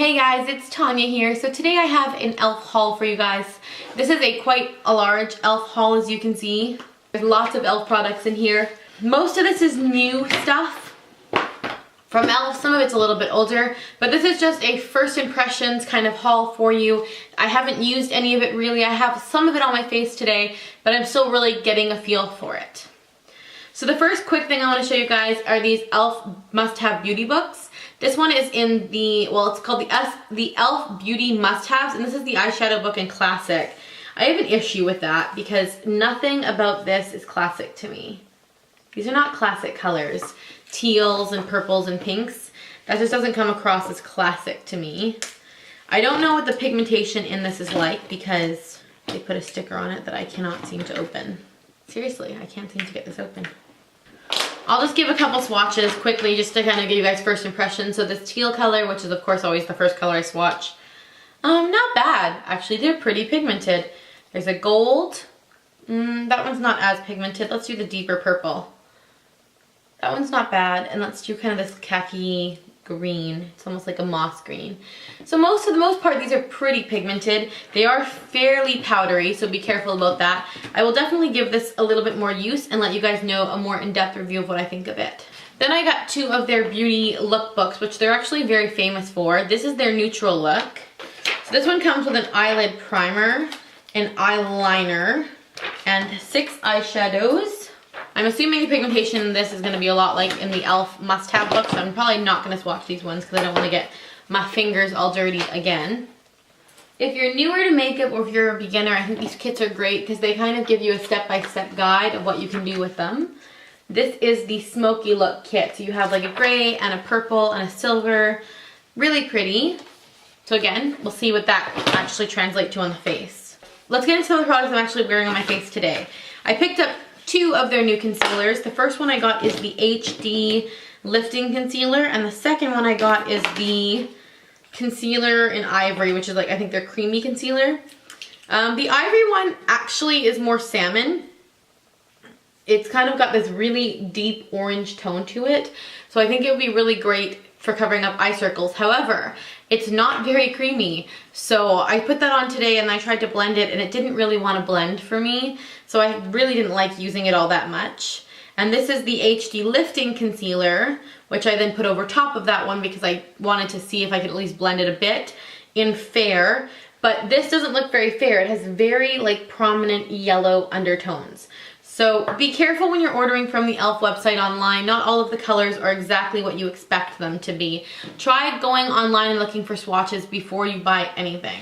Hey guys, it's Tanya here. So today I have an e.l.f. haul for you guys. This is quite a large e.l.f. haul, as you can see. There's lots of e.l.f. products in here. Most of this is new stuff from e.l.f. Some of it's a little bit older, but this is just a first impressions kind of haul for you. I haven't used any of it really. I have some of it on my face today, but I'm still really getting a feel for it. So the first quick thing I want to show you guys are these e.l.f. must-have beauty books. This one is in the, well, it's called the e.l.f. Beauty Must-Haves, and this is the eyeshadow book in Classic. I have an issue with that because nothing about this is classic to me. These are not classic colors. Teals and purples and pinks. That just doesn't come across as classic to me. I don't know what the pigmentation in this is like because they put a sticker on it that I cannot seem to open. Seriously, I can't seem to get this open. I'll just give a couple swatches quickly just to kind of give you guys first impressions. So this teal color, which is of course always the first color I swatch, not bad. Actually, they're pretty pigmented. There's a gold. That one's not as pigmented. Let's do the deeper purple. That one's not bad. And let's do kind of this khaki green. It's almost like a moss green. So for the most part, these are pretty pigmented. They are fairly powdery, so be careful about that. I will definitely give this a little bit more use and let you guys know a more in-depth review of what I think of it. Then I got two of their beauty lookbooks, which they're actually very famous for. This is their neutral look. So this one comes with an eyelid primer, an eyeliner, and 6 eyeshadows. I'm assuming the pigmentation in this is going to be a lot like in the e.l.f. must-have book, so I'm probably not going to swatch these ones because I don't want to get my fingers all dirty again. If you're newer to makeup or if you're a beginner, I think these kits are great because they kind of give you a step-by-step guide of what you can do with them. This is the smoky look kit. So you have like a gray and a purple and a silver. Really pretty. So again, we'll see what that actually translates to on the face. Let's get into some of the products I'm actually wearing on my face today. I picked up two of their new concealers. The first one I got is the HD Lifting Concealer, and the second one I got is the Concealer in Ivory, which is like, I think they're creamy concealer. The Ivory one actually is more salmon. It's kind of got this really deep orange tone to it, so I think it would be really great for covering up eye circles. However, it's not very creamy. So I put that on today and I tried to blend it and it didn't really want to blend for me. So I really didn't like using it all that much. And this is the HD Lifting Concealer, which I then put over top of that one because I wanted to see if I could at least blend it a bit in Fair. But this doesn't look very fair. It has very like prominent yellow undertones. So be careful when you're ordering from the e.l.f. website online. Not all of the colors are exactly what you expect them to be. Try going online and looking for swatches before you buy anything.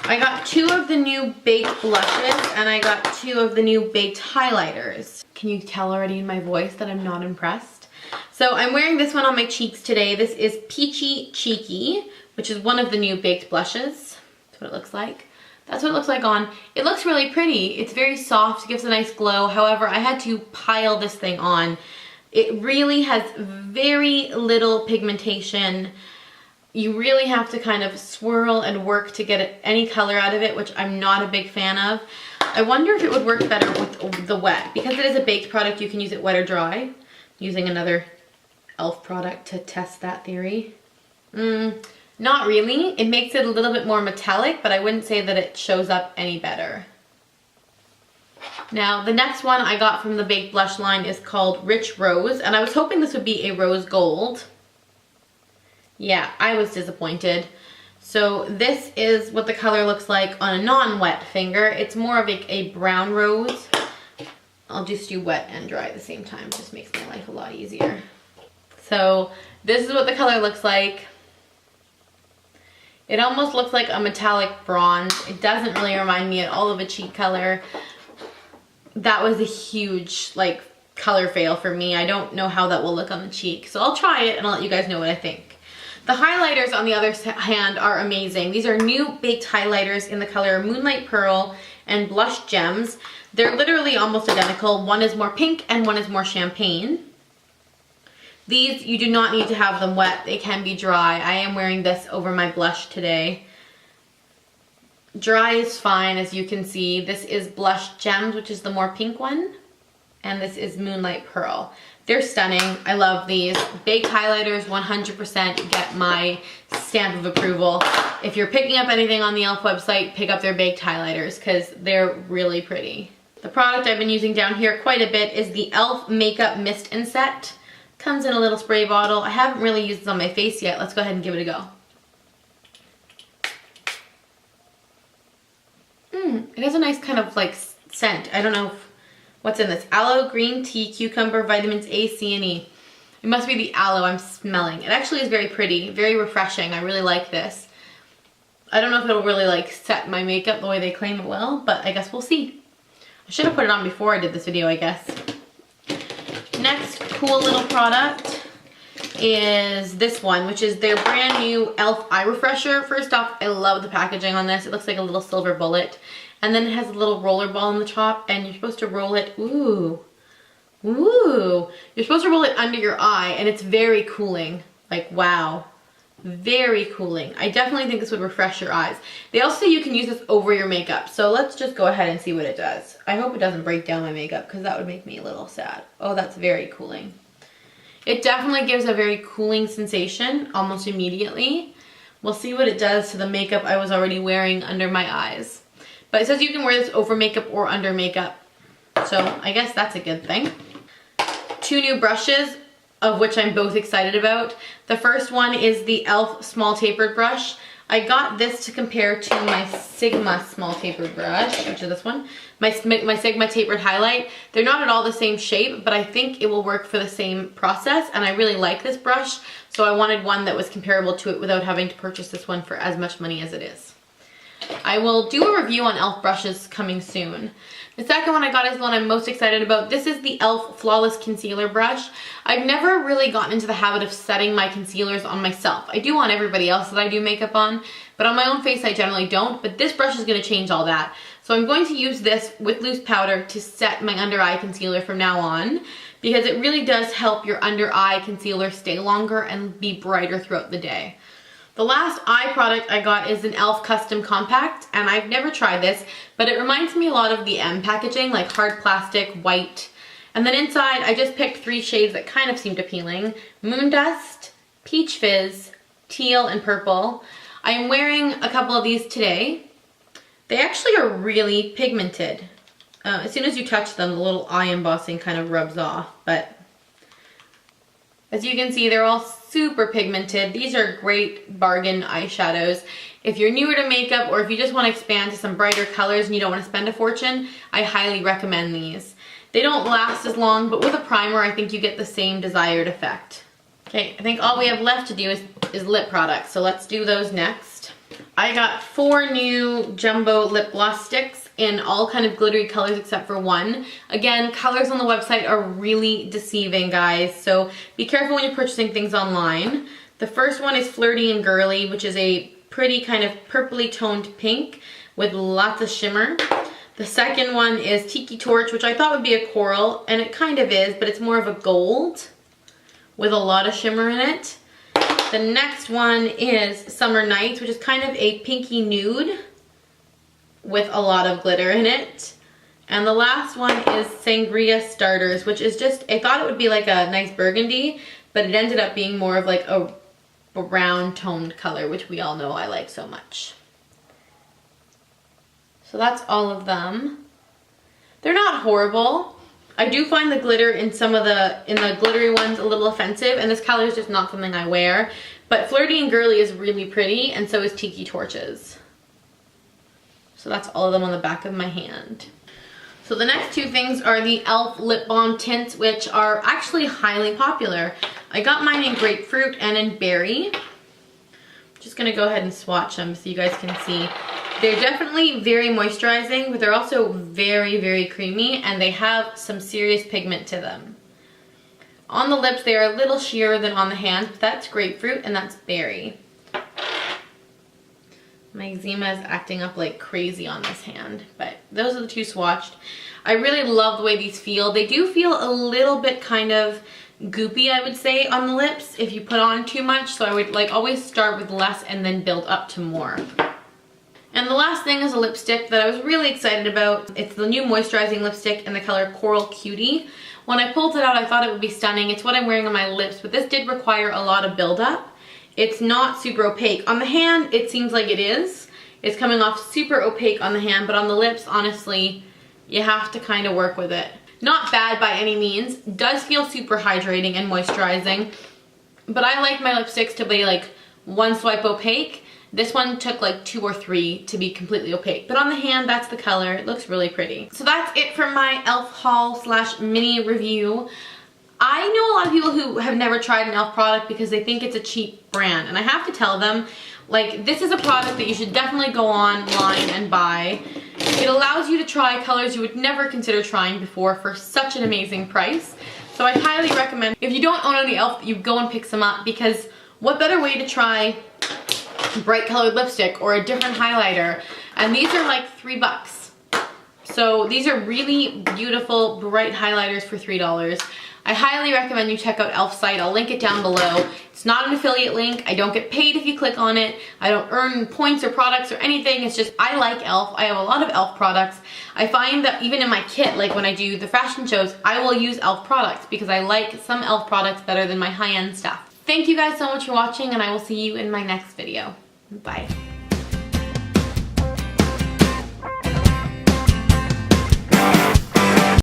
I got two of the new baked blushes and I got two of the new baked highlighters. Can you tell already in my voice that I'm not impressed? So I'm wearing this one on my cheeks today. This is Peachy Cheeky, which is one of the new baked blushes. That's what it looks like. That's what it looks like on. It looks really pretty. It's very soft, gives a nice glow. However, I had to pile this thing on. It really has very little pigmentation. You really have to kind of swirl and work to get any color out of it, which I'm not a big fan of. I wonder if it would work better with the wet. Because it is a baked product, you can use it wet or dry. Using another e.l.f. product to test that theory. Not really. It makes it a little bit more metallic, but I wouldn't say that it shows up any better. Now, the next one I got from the baked blush line is called Rich Rose, and I was hoping this would be a rose gold. Yeah, I was disappointed. So this is what the color looks like on a non-wet finger. It's more of a brown rose. I'll just do wet and dry at the same time. It just makes my life a lot easier. So this is what the color looks like. It almost looks like a metallic bronze. It doesn't really remind me at all of a cheek color. That was a huge like color fail for me. I don't know how that will look on the cheek. So I'll try it and I'll let you guys know what I think. The highlighters on the other hand are amazing. These are new baked highlighters in the color Moonlight Pearl and Blush Gems. They're literally almost identical. One is more pink and one is more champagne. These, you do not need to have them wet. They can be dry. I am wearing this over my blush today. Dry is fine, as you can see. This is Blush Gems, which is the more pink one. And this is Moonlight Pearl. They're stunning. I love these. Baked highlighters 100% get my stamp of approval. If you're picking up anything on the e.l.f. website, pick up their baked highlighters because they're really pretty. The product I've been using down here quite a bit is the e.l.f. Makeup Mist and Set. Comes in a little spray bottle. I haven't really used this on my face yet. Let's go ahead and give it a go. It has a nice kind of like scent. I don't know what's in this. Aloe, green tea, cucumber, vitamins A, C, and E. It must be the aloe I'm smelling. It actually is very pretty, very refreshing. I really like this. I don't know if it'll really like set my makeup the way they claim it will, but I guess we'll see. I should have put it on before I did this video, I guess. Next cool little product is this one, which is their brand new e.l.f. eye refresher. First off, I love the packaging on this. It looks like a little silver bullet. And then it has a little roller ball on the top, and you're supposed to roll it, ooh, you're supposed to roll it under your eye, and it's very cooling. Like, wow, very cooling. I definitely think this would refresh your eyes. They also say you can use this over your makeup, so let's just go ahead and see what it does. I hope it doesn't break down my makeup, because that would make me a little sad. Oh, that's very cooling. It definitely gives a very cooling sensation almost immediately. We'll see what it does to the makeup I was already wearing under my eyes. But it says you can wear this over makeup or under makeup. So I guess that's a good thing. 2 new brushes, of which I'm both excited about. The first one is the e.l.f. Small Tapered Brush. I got this to compare to my Sigma Small Tapered Brush, which is this one. My Sigma Tapered Highlight. They're not at all the same shape, but I think it will work for the same process, and I really like this brush, so I wanted one that was comparable to it without having to purchase this one for as much money as it is. I will do a review on e.l.f. brushes coming soon. The second one I got is the one I'm most excited about. This is the e.l.f. Flawless Concealer Brush. I've never really gotten into the habit of setting my concealers on myself. I do on everybody else that I do makeup on, but on my own face I generally don't. But this brush is going to change all that. So I'm going to use this with loose powder to set my under eye concealer from now on, because it really does help your under eye concealer stay longer and be brighter throughout the day. The last eye product I got is an e.l.f. Custom Compact, and I've never tried this, but it reminds me a lot of the M packaging, like hard plastic, white. And then inside, I just picked 3 shades that kind of seemed appealing. Moon Dust, Peach Fizz, Teal, and Purple. I am wearing a couple of these today. They actually are really pigmented. As soon as you touch them, the little eye embossing kind of rubs off, but as you can see, they're all super pigmented. These are great bargain eyeshadows. If you're newer to makeup, or if you just want to expand to some brighter colors and you don't want to spend a fortune, I highly recommend these. They don't last as long, but with a primer, I think you get the same desired effect. Okay, I think all we have left to do is lip products, so let's do those next. I got 4 new jumbo lip gloss sticks in all kind of glittery colors except for one. Again, colors on the website are really deceiving, guys, so be careful when you're purchasing things online. The first one is Flirty and Girly, which is a pretty kind of purpley toned pink with lots of shimmer. The second one is Tiki Torch, which I thought would be a coral, and it kind of is, but it's more of a gold with a lot of shimmer in it. The next one is Summer Nights, which is kind of a pinky nude with a lot of glitter in it. And the last one is Sangria Starters, which is just, I thought it would be like a nice burgundy, but it ended up being more of like a brown toned color, which we all know I like so much. So that's all of them. They're not horrible. I do find the glitter in some of the glittery ones a little offensive, and this color is just not something I wear. But Flirty and Girly is really pretty, and so is Tiki Torches. So that's all of them on the back of my hand. So the next 2 things are the e.l.f. Lip Balm tints, which are actually highly popular. I got mine in Grapefruit and in Berry. Just gonna go ahead and swatch them so you guys can see. They're definitely very moisturizing, but they're also very, very creamy, and they have some serious pigment to them. On the lips, they are a little sheerer than on the hands, but that's Grapefruit and that's Berry. My eczema is acting up like crazy on this hand, but those are the 2 swatched. I really love the way these feel. They do feel a little bit kind of goopy, I would say, on the lips if you put on too much, so I would like always start with less and then build up to more. And the last thing is a lipstick that I was really excited about. It's the new moisturizing lipstick in the color Coral Cutie. When I pulled it out, I thought it would be stunning. It's what I'm wearing on my lips, but this did require a lot of buildup. It's not super opaque. On the hand, it seems like it is. It's coming off super opaque on the hand, but on the lips, honestly, you have to kind of work with it. Not bad by any means. Does feel super hydrating and moisturizing, but I like my lipsticks to be like one swipe opaque. This one took like 2 or 3 to be completely opaque, but on the hand, that's the color. It looks really pretty. So that's it for my e.l.f. haul / mini review. I know a lot of people who have never tried an e.l.f. product because they think it's a cheap brand, and I have to tell them, like, this is a product that you should definitely go online and buy. It allows you to try colors you would never consider trying before for such an amazing price. So I highly recommend, if you don't own any e.l.f., you go and pick some up, because what better way to try bright colored lipstick or a different highlighter? And these are like $3. So these are really beautiful bright highlighters for $3. I highly recommend you check out e.l.f.'s site. I'll link it down below. It's not an affiliate link. I don't get paid if you click on it. I don't earn points or products or anything. It's just I like e.l.f. I have a lot of e.l.f. products. I find that even in my kit, like when I do the fashion shows, I will use e.l.f. products because I like some e.l.f. products better than my high-end stuff. Thank you guys so much for watching, and I will see you in my next video. Bye.